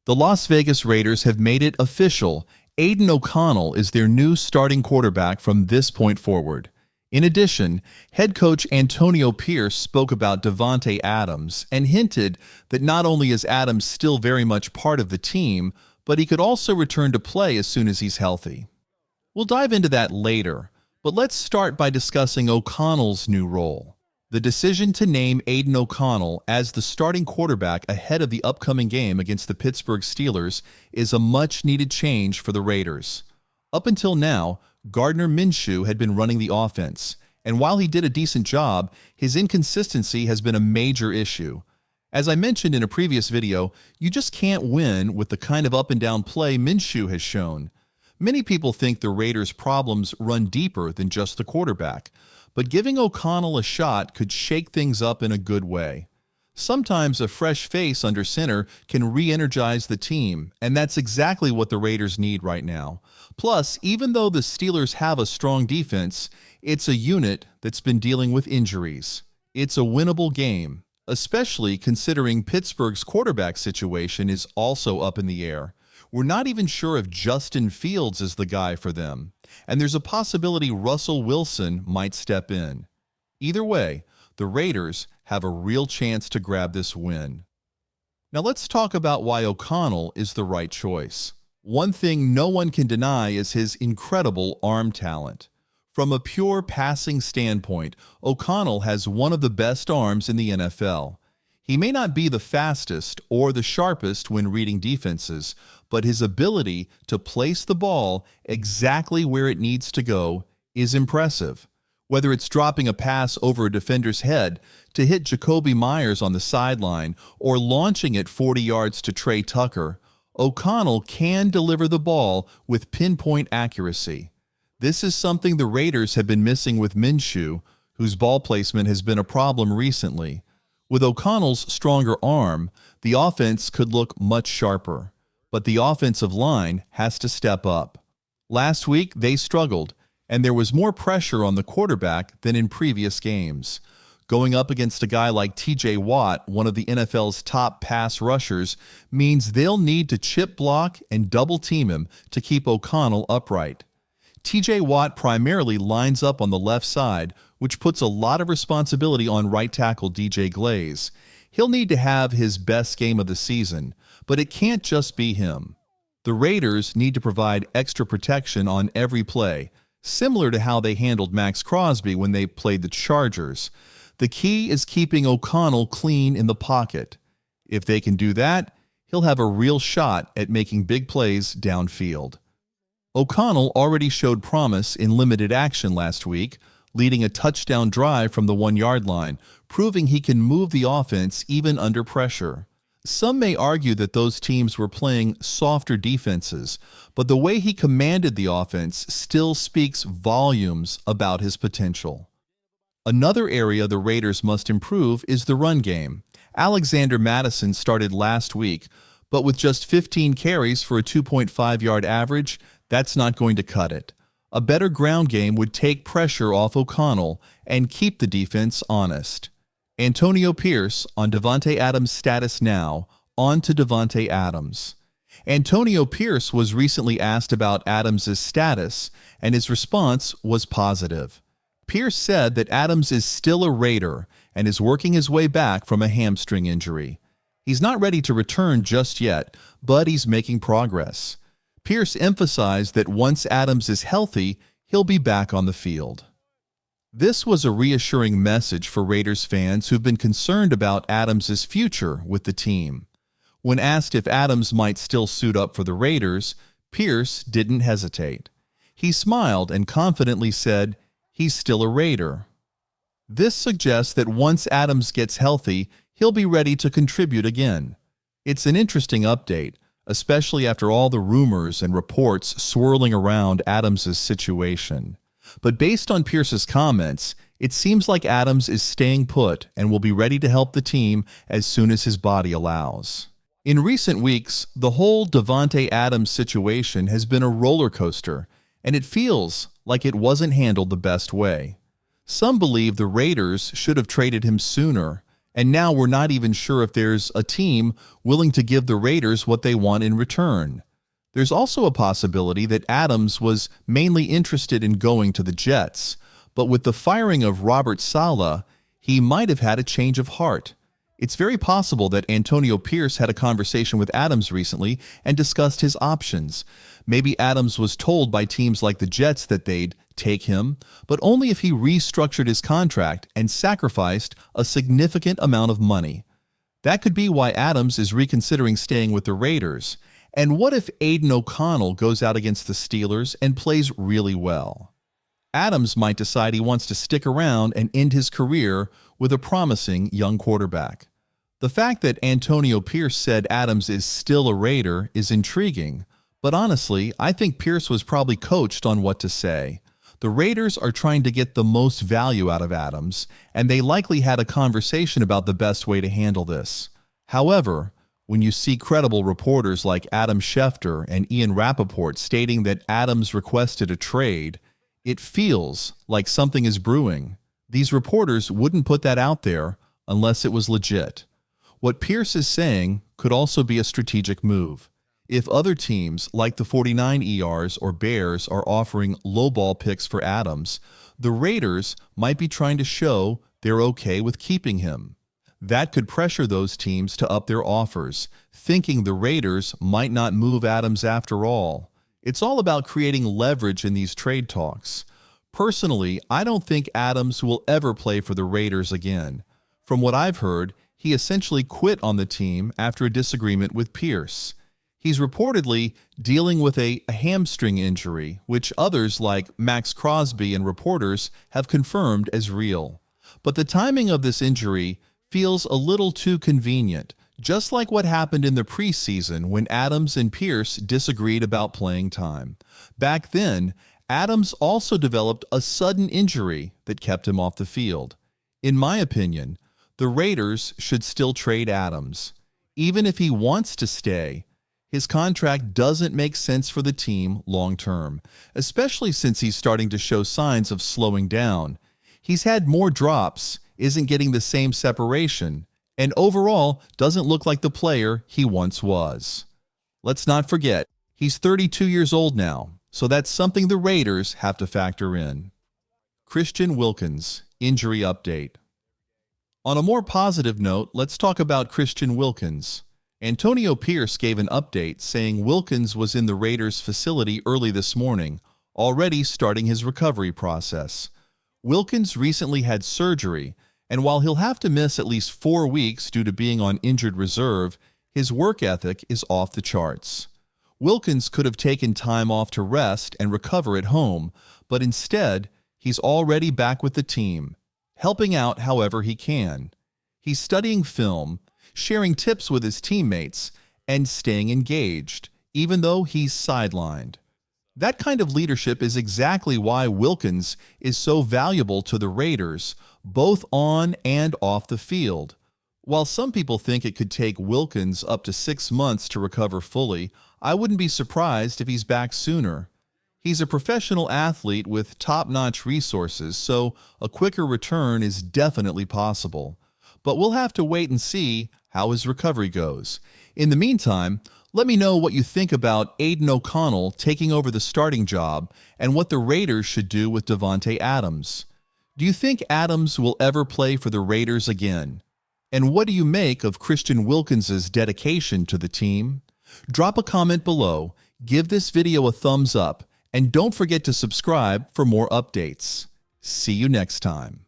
The Las Vegas Raiders have made it official. Aiden O'Connell is their new starting quarterback from this point forward. In addition, head coach Antonio Pierce spoke about Davante Adams and hinted that not only is Adams still very much part of the team, but he could also return to play as soon as he's healthy. We'll dive into that later, but let's start by discussing O'Connell's new role. The decision to name Aiden O'Connell as the starting quarterback ahead of the upcoming game against the Pittsburgh Steelers is a much-needed change for the Raiders. Up until now, Gardner Minshew had been running the offense, and while he did a decent job, his inconsistency has been a major issue. As I mentioned in a previous video, you just can't win with the kind of up-and-down play Minshew has shown. Many people think the Raiders' problems run deeper than just the quarterback, but giving O'Connell a shot could shake things up in a good way. Sometimes a fresh face under center can re-energize the team, and that's exactly what the Raiders need right now. Plus, even though the Steelers have a strong defense, it's a unit that's been dealing with injuries. It's a winnable game, especially considering Pittsburgh's quarterback situation is also up in the air. We're not even sure if Justin Fields is the guy for them, and there's a possibility Russell Wilson might step in. Either way, the Raiders have a real chance to grab this win. Now let's talk about why O'Connell is the right choice. One thing no one can deny is his incredible arm talent. From a pure passing standpoint, O'Connell has one of the best arms in the NFL. He may not be the fastest or the sharpest when reading defenses, but his ability to place the ball exactly where it needs to go is impressive. Whether it's dropping a pass over a defender's head to hit Jacoby Myers on the sideline or launching it 40 yards to Trey Tucker, O'Connell can deliver the ball with pinpoint accuracy. This is something the Raiders have been missing with Minshew, whose ball placement has been a problem recently. With O'Connell's stronger arm, the offense could look much sharper, but the offensive line has to step up. Last week, they struggled, and there was more pressure on the quarterback than in previous games. Going up against a guy like TJ Watt, one of the NFL's top pass rushers, means they'll need to chip block and double-team him to keep O'Connell upright. TJ Watt primarily lines up on the left side, which puts a lot of responsibility on right tackle DJ Glaze. He'll need to have his best game of the season, but it can't just be him. The Raiders need to provide extra protection on every play, similar to how they handled Max Crosby when they played the Chargers. The key is keeping O'Connell clean in the pocket. If they can do that, he'll have a real shot at making big plays downfield. O'Connell already showed promise in limited action last week, leading a touchdown drive from the 1-yard line, proving he can move the offense even under pressure. Some may argue that those teams were playing softer defenses, but the way he commanded the offense still speaks volumes about his potential. Another area the Raiders must improve is the run game. Alexander Mattison started last week, but with just 15 carries for a 2.5-yard average, that's not going to cut it. A better ground game would take pressure off O'Connell and keep the defense honest. Antonio Pierce on Davante Adams' status now, on to Davante Adams. Antonio Pierce was recently asked about Adams' status, and his response was positive. Pierce said that Adams is still a Raider and is working his way back from a hamstring injury. He's not ready to return just yet, but he's making progress. Pierce emphasized that once Adams is healthy, he'll be back on the field. This was a reassuring message for Raiders fans who've been concerned about Adams' future with the team. When asked if Adams might still suit up for the Raiders, Pierce didn't hesitate. He smiled and confidently said, "He's still a Raider." This suggests that once Adams gets healthy, he'll be ready to contribute again. It's an interesting update, especially after all the rumors and reports swirling around Adams' situation. But based on Pierce's comments, it seems like Adams is staying put and will be ready to help the team as soon as his body allows. In recent weeks, the whole Davante Adams situation has been a roller coaster, and it feels like it wasn't handled the best way. Some believe the Raiders should have traded him sooner, And now we're not even sure if there's a team willing to give the Raiders what they want in return. There's also a possibility that Adams was mainly interested in going to the Jets, but with the firing of Robert Saleh, he might have had a change of heart. It's very possible that Antonio Pierce had a conversation with Adams recently and discussed his options. Maybe Adams was told by teams like the Jets that they'd take him, but only if he restructured his contract and sacrificed a significant amount of money. That could be why Adams is reconsidering staying with the Raiders. And what if Aiden O'Connell goes out against the Steelers and plays really well? Adams might decide he wants to stick around and end his career with a promising young quarterback. The fact that Antonio Pierce said Adams is still a Raider is intriguing, but honestly, I think Pierce was probably coached on what to say. The Raiders are trying to get the most value out of Adams, and they likely had a conversation about the best way to handle this. However, when you see credible reporters like Adam Schefter and Ian Rappaport stating that Adams requested a trade, it feels like something is brewing. These reporters wouldn't put that out there unless it was legit. What Pierce is saying could also be a strategic move. If other teams like the 49ers or Bears are offering lowball picks for Adams, the Raiders might be trying to show they're okay with keeping him. That could pressure those teams to up their offers, thinking the Raiders might not move Adams after all. It's all about creating leverage in these trade talks. Personally, I don't think Adams will ever play for the Raiders again. From what I've heard, he essentially quit on the team after a disagreement with Pierce. He's reportedly dealing with a hamstring injury, which others like Max Crosby and reporters have confirmed as real. But the timing of this injury feels a little too convenient, just like what happened in the preseason when Adams and Pierce disagreed about playing time. Back then, Adams also developed a sudden injury that kept him off the field. In my opinion, the Raiders should still trade Adams. Even if he wants to stay, his contract doesn't make sense for the team long term, especially since he's starting to show signs of slowing down. He's had more drops, isn't getting the same separation, and overall doesn't look like the player he once was. Let's not forget, he's 32 years old now, so that's something the Raiders have to factor in. Christian Wilkins, injury update. On a more positive note, let's talk about Christian Wilkins. Antonio Pierce gave an update saying Wilkins was in the Raiders' facility early this morning, already starting his recovery process. Wilkins recently had surgery, and while he'll have to miss at least 4 weeks due to being on injured reserve, his work ethic is off the charts. Wilkins could have taken time off to rest and recover at home, but instead, he's already back with the team, helping out however he can. He's studying film, sharing tips with his teammates, and staying engaged, even though he's sidelined. That kind of leadership is exactly why Wilkins is so valuable to the Raiders, both on and off the field. While some people think it could take Wilkins up to 6 months to recover fully, I wouldn't be surprised if he's back sooner. He's a professional athlete with top-notch resources, so a quicker return is definitely possible. But we'll have to wait and see how his recovery goes. In the meantime, let me know what you think about Aiden O'Connell taking over the starting job and what the Raiders should do with Davante Adams. Do you think Adams will ever play for the Raiders again? And what do you make of Christian Wilkins' dedication to the team? Drop a comment below, give this video a thumbs up, and don't forget to subscribe for more updates. See you next time.